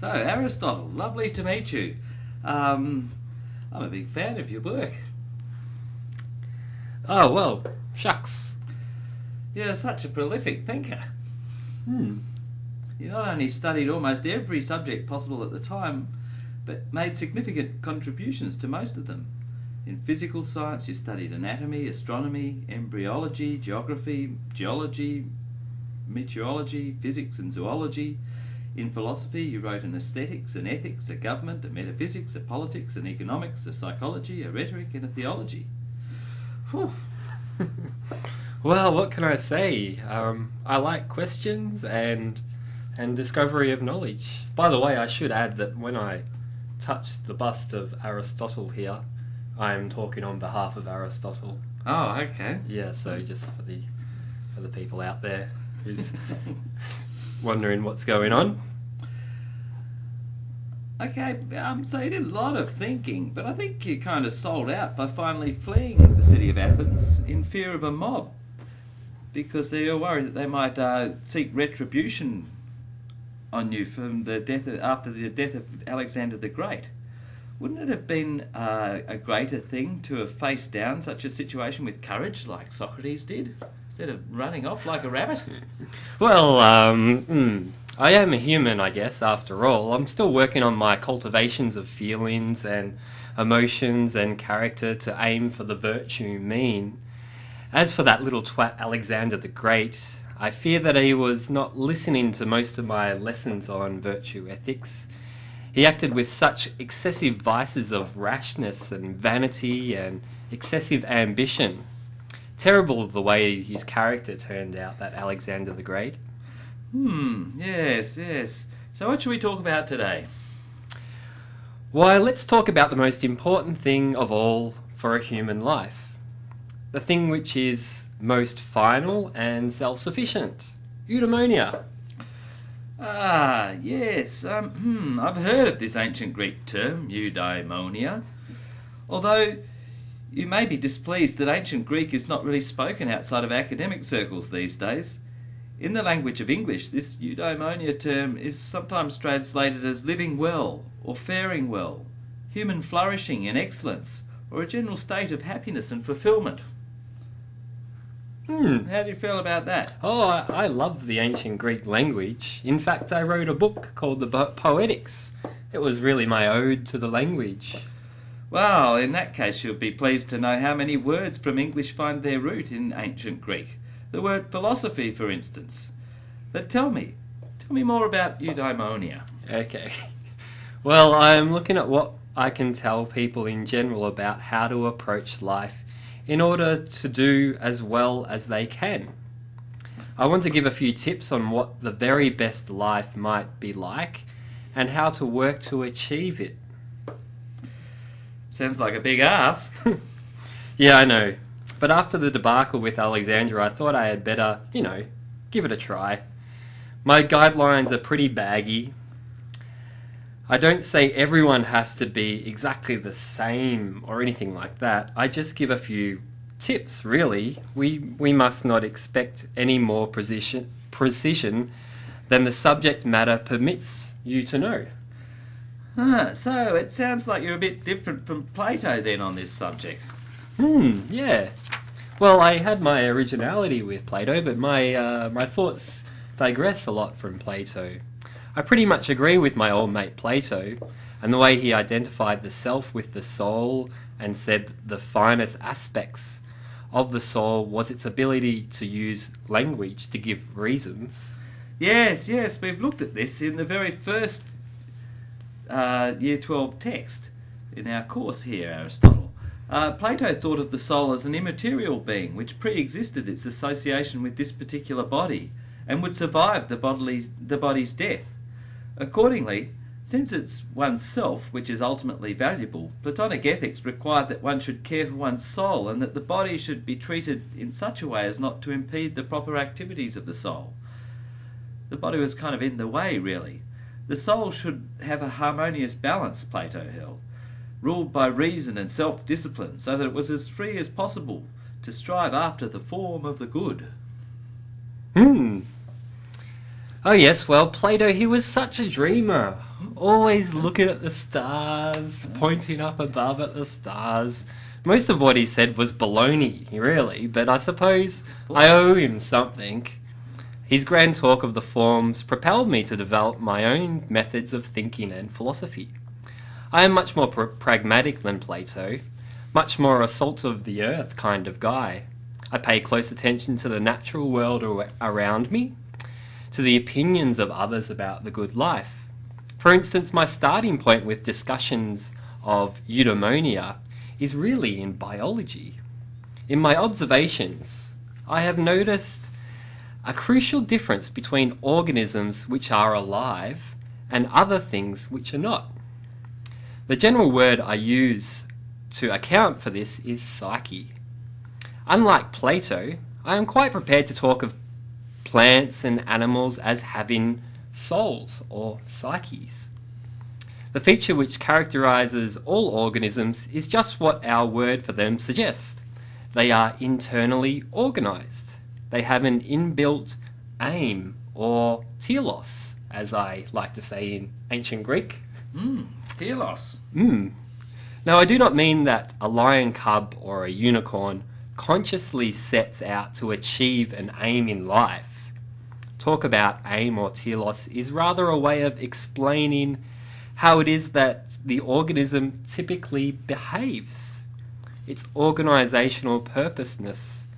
So, Aristotle, lovely to meet you. I'm a big fan of your work. Oh, well, shucks. You're such a prolific thinker. Hmm. You not only studied almost every subject possible at the time, but made significant contributions to most of them. In physical science, you studied anatomy, astronomy, embryology, geography, geology, meteorology, physics and zoology. In philosophy, you wrote an aesthetics, an ethics, a government, a metaphysics, a politics, an economics, a psychology, a rhetoric and a theology. Whew. Well, what can I say? I like questions and discovery of knowledge. By the way, I should add that when I touch the bust of Aristotle here, I am talking on behalf of Aristotle. Oh, okay. Yeah, so just for the people out there who's wondering what's going on. Okay, so you did a lot of thinking, but I think you kind of sold out by finally fleeing the city of Athens in fear of a mob, because they were worried that they might seek retribution on you from after the death of Alexander the Great. Wouldn't it have been a greater thing to have faced down such a situation with courage, like Socrates did, instead of running off like a rabbit? Well, I am a human, I guess, after all. I'm still working on my cultivations of feelings and emotions and character to aim for the virtue mean. As for that little twat Alexander the Great, I fear that he was not listening to most of my lessons on virtue ethics. He acted with such excessive vices of rashness and vanity and excessive ambition. Terrible the way his character turned out, that Alexander the Great. Yes, yes. So what should we talk about today? Why, let's talk about the most important thing of all for a human life. The thing which is most final and self-sufficient. Eudaimonia. Ah, yes. I've heard of this ancient Greek term, eudaimonia. Although you may be displeased that ancient Greek is not really spoken outside of academic circles these days. In the language of English, this eudaimonia term is sometimes translated as living well or faring well, human flourishing and excellence, or a general state of happiness and fulfilment. How do you feel about that? Oh, I love the ancient Greek language. In fact, I wrote a book called the Poetics. It was really my ode to the language. Well, in that case you'll be pleased to know how many words from English find their root in ancient Greek. The word philosophy, for instance. But tell me more about eudaimonia. Okay. Well, I'm looking at what I can tell people in general about how to approach life in order to do as well as they can. I want to give a few tips on what the very best life might be like and how to work to achieve it. Sounds like a big ask. Yeah, I know. But after the debacle with Alexandra, I thought I had better, give it a try. My guidelines are pretty baggy. I don't say everyone has to be exactly the same or anything like that. I just give a few tips, really. We must not expect any more precision than the subject matter permits you to know. So it sounds like you're a bit different from Plato then on this subject. Yeah. Well, I had my originality with Plato, but my thoughts digress a lot from Plato. I pretty much agree with my old mate Plato, and the way he identified the self with the soul and said the finest aspects of the soul was its ability to use language to give reasons. Yes, we've looked at this in the very first Year 12 text in our course here, Aristotle. Plato thought of the soul as an immaterial being which pre-existed its association with this particular body and would survive the body's death. Accordingly, since it's one's self which is ultimately valuable, Platonic ethics required that one should care for one's soul and that the body should be treated in such a way as not to impede the proper activities of the soul. The body was kind of in the way, really. The soul should have a harmonious balance, Plato held, ruled by reason and self-discipline, so that it was as free as possible to strive after the form of the good. Oh yes, well, Plato, he was such a dreamer. always looking at the stars, pointing up above at the stars. Most of what he said was baloney, really, but I suppose I owe him something. His grand talk of the forms propelled me to develop my own methods of thinking and philosophy. I am much more pragmatic than Plato, much more a salt-of-the-earth kind of guy. I pay close attention to the natural world around me, to the opinions of others about the good life. For instance, my starting point with discussions of eudaimonia is really in biology. In my observations, I have noticed a crucial difference between organisms which are alive and other things which are not. The general word I use to account for this is psyche. Unlike Plato, I am quite prepared to talk of plants and animals as having souls or psyches. The feature which characterizes all organisms is just what our word for them suggests. They are internally organized. They have an inbuilt aim, or telos, as I like to say in ancient Greek. Telos. Now, I do not mean that a lion cub or a unicorn consciously sets out to achieve an aim in life. Talk about aim or telos is rather a way of explaining how it is that the organism typically behaves. Its organizational purposeness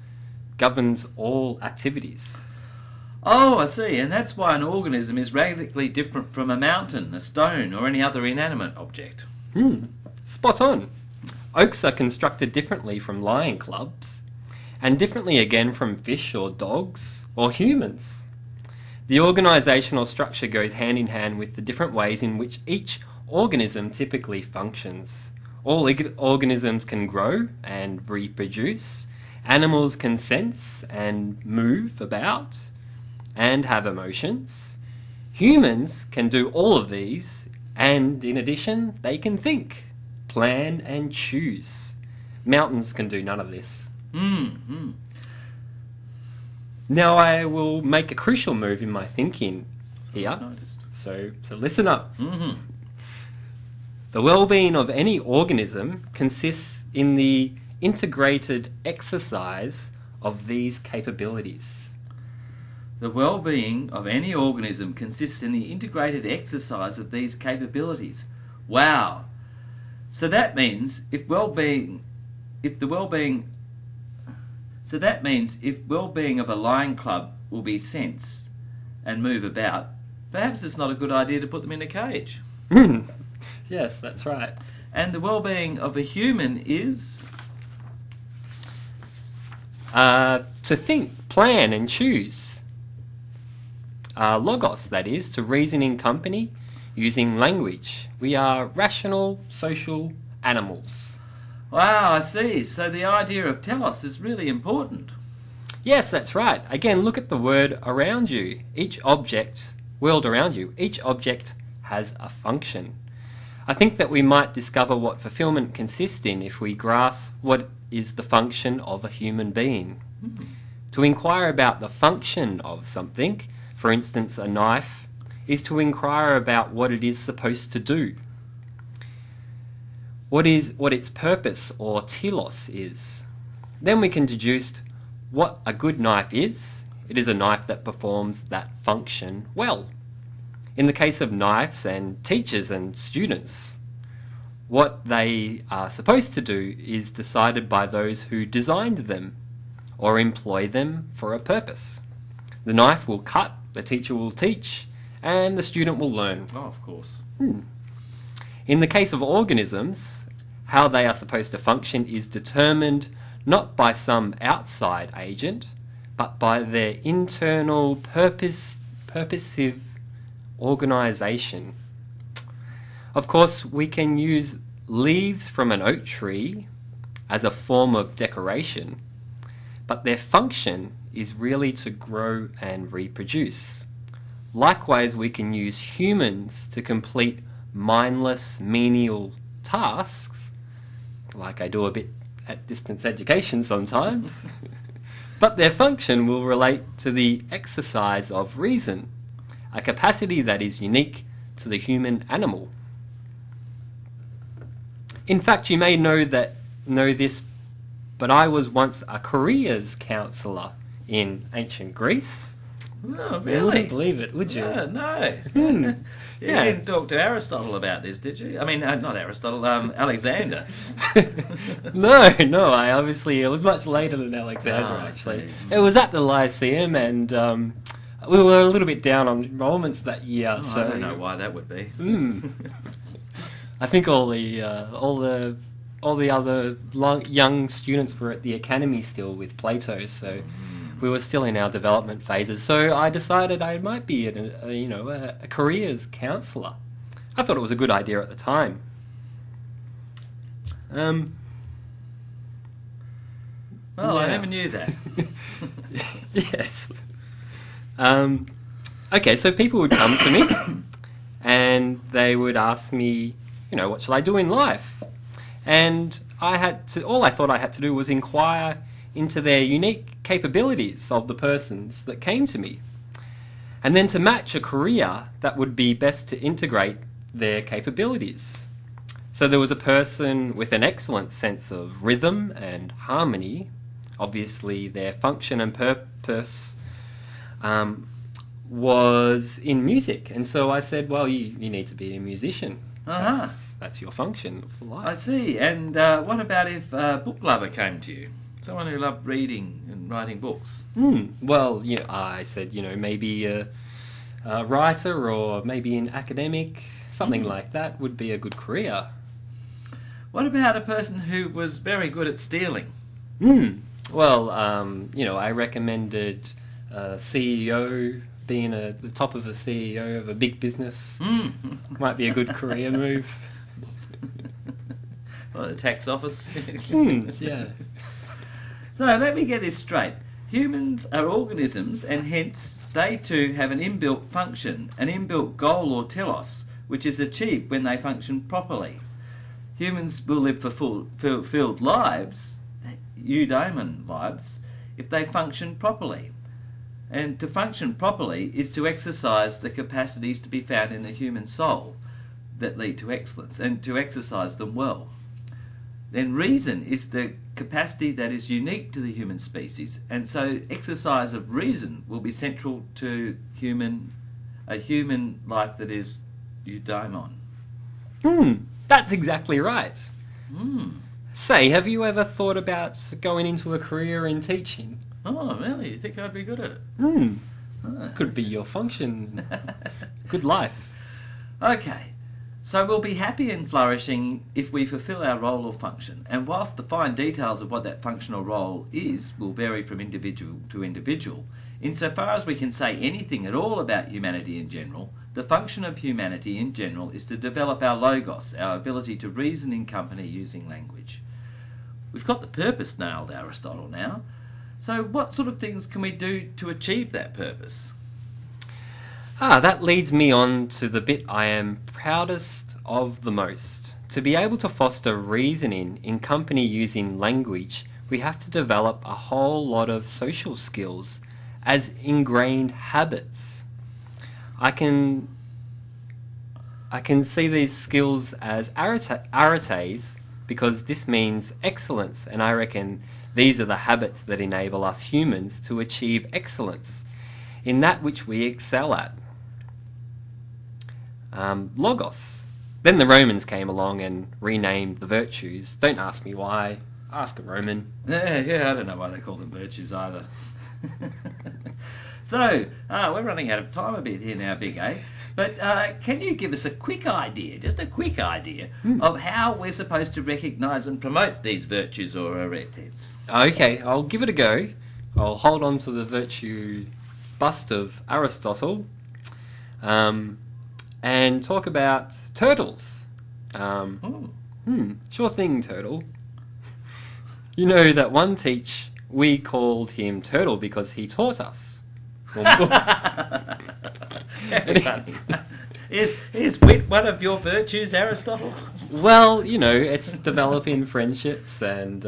governs all activities. Oh, I see, and that's why an organism is radically different from a mountain, a stone, or any other inanimate object. Spot on. Oaks are constructed differently from lion clubs, and differently again from fish or dogs or humans. The organisational structure goes hand in hand with the different ways in which each organism typically functions. All organisms can grow and reproduce. Animals can sense and move about and have emotions. Humans can do all of these, and in addition, they can think, plan and choose. Mountains can do none of this. Now I will make a crucial move in my thinking here, so listen up. The well-being of any organism consists in the integrated exercise of these capabilities. The well-being of any organism consists in the integrated exercise of these capabilities. Wow! So that means if well-being of a lion club will be sense and move about, perhaps it's not a good idea to put them in a cage. Yes, that's right. And the well-being of a human is? To think, plan and choose. Logos, that is, to reason in company using language. We are rational, social animals. Wow, I see. So the idea of telos is really important. Yes, that's right. Again, look at the word around you. World around you. Each object has a function. I think that we might discover what fulfillment consists in if we grasp what is the function of a human being. To inquire about the function of something, for instance a knife, is to inquire about what it is supposed to do. What its purpose or telos is. Then we can deduce what a good knife is. It is a knife that performs that function well. In the case of knives and teachers and students, what they are supposed to do is decided by those who designed them or employ them for a purpose. The knife will cut, the teacher will teach, and the student will learn. Oh, of course. In the case of organisms, how they are supposed to function is determined not by some outside agent, but by their internal purposive organisation. Of course, we can use leaves from an oak tree as a form of decoration, but their function is really to grow and reproduce. Likewise, we can use humans to complete mindless, menial tasks, like I do a bit at distance education sometimes, but their function will relate to the exercise of reason, a capacity that is unique to the human animal. In fact, you may know this, but I was once a careers counsellor in ancient Greece. Oh, You really? wouldn't believe it, would you? No. You Yeah. didn't talk to Aristotle about this, did you? I mean, not Aristotle, Alexander. No, it was much later than Alexander, Oh, actually. okay. It was at the Lyceum, and we were a little bit down on enrolments that year. Oh, so I don't know why that would be. I think all the other young students were at the academy still with Plato, so we were still in our development phases. So I decided I might be a careers counsellor. I thought it was a good idea at the time. Well, I Yeah. never knew that. Yes. Okay, so people would come to me and they would ask me, what shall I do in life? And all I thought I had to do was inquire into their unique capabilities of the persons that came to me, and then to match a career that would be best to integrate their capabilities. So there was a person with an excellent sense of rhythm and harmony. Obviously, their function and purpose was in music, and so I said, well, you need to be a musician. Uh-huh. That's your function for life. I see. And what about if a book lover came to you? Someone who loved reading and writing books. Well, I said, maybe a writer or maybe an academic, something like that would be a good career. What about a person who was very good at stealing? Well, I recommended a CEO, being the top of a CEO of a big business. Might be a good career move. Well, the tax office. Yeah. So let me get this straight. Humans are organisms, and hence they too have an inbuilt function, an inbuilt goal or telos, which is achieved when they function properly. Humans will live fulfilled lives, eudaimon lives, if they function properly. And to function properly is to exercise the capacities to be found in the human soul that lead to excellence, and to exercise them well. Then reason is the capacity that is unique to the human species, and so exercise of reason will be central to a human life that is eudaimon. That's exactly right. Say, have you ever thought about going into a career in teaching? Oh, really? You think I'd be good at it? Could be your function. Good life. Okay, so we'll be happy and flourishing if we fulfil our role or function, and whilst the fine details of what that function or role is will vary from individual to individual, insofar as we can say anything at all about humanity in general, the function of humanity in general is to develop our logos, our ability to reason in company using language. We've got the purpose nailed, Aristotle, now. So what sort of things can we do to achieve that purpose? That leads me on to the bit I am proudest of the most. To be able to foster reasoning in company using language, we have to develop a whole lot of social skills as ingrained habits. I can see these skills as arites because this means excellence, and I reckon these are the habits that enable us humans to achieve excellence in that which we excel at. Logos. Then the Romans came along and renamed the virtues. Don't ask me why. Ask a Roman. Yeah, I don't know why they call them virtues either. So, we're running out of time a bit here now, Big A. But can you give us a quick idea, just a quick idea, of how we're supposed to recognise and promote these virtues or arites? Okay, I'll give it a go. I'll hold on to the virtue bust of Aristotle and talk about turtles. Sure thing, Turtle. You know that one we called him Turtle because he taught us. Very funny. Is wit one of your virtues, Aristotle? Well, it's developing friendships and,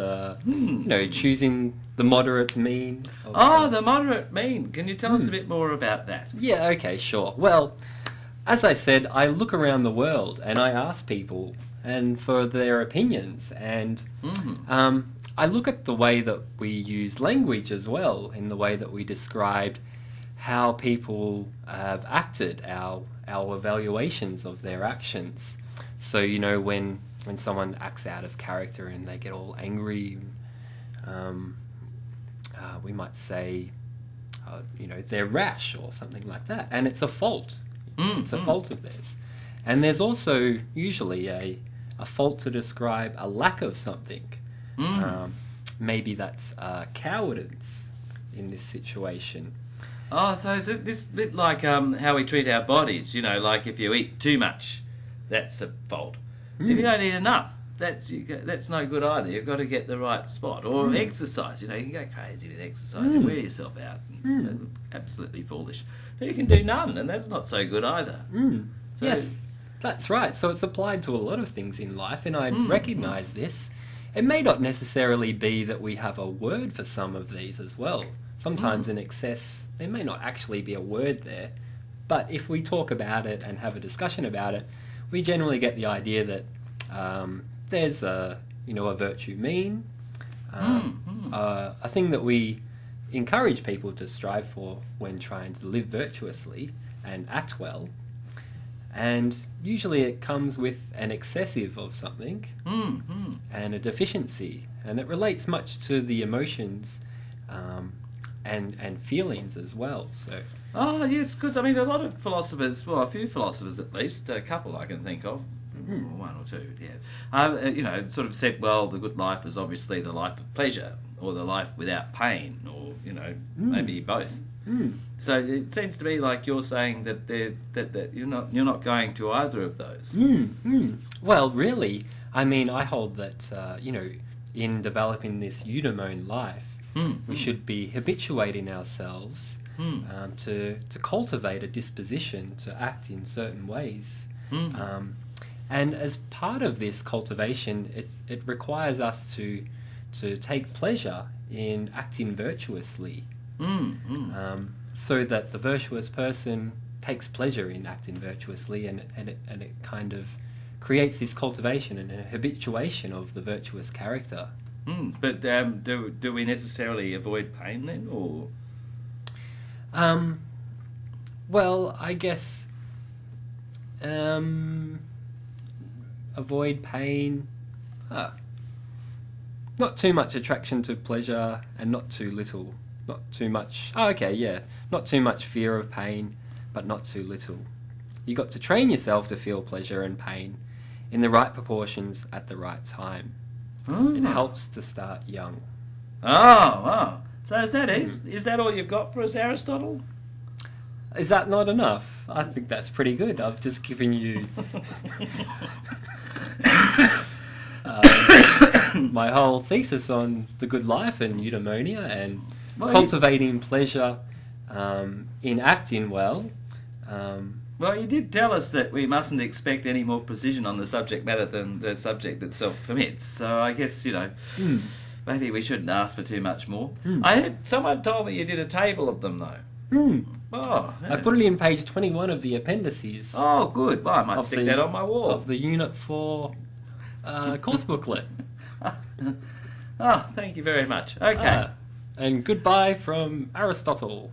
choosing the moderate mean. The moderate mean. Can you tell us a bit more about that? Yeah, okay, sure. Well, as I said, I look around the world and I ask people and for their opinions, and I look at the way that we use language as well, in the way that we described how people have acted, our evaluations of their actions. So, you know, when someone acts out of character and they get all angry, we might say, you know, they're rash or something like that, and it's a fault. It's a fault of theirs. And there's also usually a fault to describe a lack of something. Maybe that's cowardice in this situation. Oh, so is it this bit like how we treat our bodies? You know, like if you eat too much, that's a fault. If you don't eat enough, that's no good either. You've got to get the right spot. Or exercise. You know, you can go crazy with exercise. You wear yourself out. Absolutely foolish. But you can do none, and that's not so good either. So, yes, that's right. So it's applied to a lot of things in life, and I recognise this. It may not necessarily be that we have a word for some of these as well. Sometimes in excess, there may not actually be a word there. But if we talk about it and have a discussion about it, we generally get the idea that there's a virtue mean, a thing that we encourage people to strive for when trying to live virtuously and act well. And usually it comes with an excessive of something and a deficiency. And it relates much to the emotions and feelings as well. So. Oh, yes, because, I mean, a lot of philosophers, well, a few philosophers at least, a couple I can think of, one or two, yeah, you know, sort of said, well, the good life is obviously the life of pleasure, or the life without pain, or, you know, maybe both. So it seems to me like you're saying that that you're not going to either of those. Well, really, I mean, I hold that you know, in developing this eudaimon life, we should be habituating ourselves to cultivate a disposition to act in certain ways. And as part of this cultivation, it requires us to take pleasure in acting virtuously. So that the virtuous person takes pleasure in acting virtuously, and it kind of creates this cultivation and a habituation of the virtuous character. But do we necessarily avoid pain then, or? Well, I guess avoid pain. Not too much attraction to pleasure, and not too little. Not too much. Oh, okay, yeah. Not too much fear of pain, but not too little. You got to train yourself to feel pleasure and pain in the right proportions at the right time. It helps to start young. Oh, wow. So is that all you've got for us, Aristotle? Is that not enough? I think that's pretty good. I've just given you my whole thesis on the good life and eudaimonia and cultivating pleasure in acting well. Well, you did tell us that we mustn't expect any more precision on the subject matter than the subject itself permits. So I guess, you know, maybe we shouldn't ask for too much more. I heard someone told me you did a table of them, though. Oh, yeah. I put it in page 21 of the appendices. Oh, good. Well, I might stick that on my wall. Of the Unit 4 course booklet. Oh, thank you very much. Okay. And goodbye from Aristotle.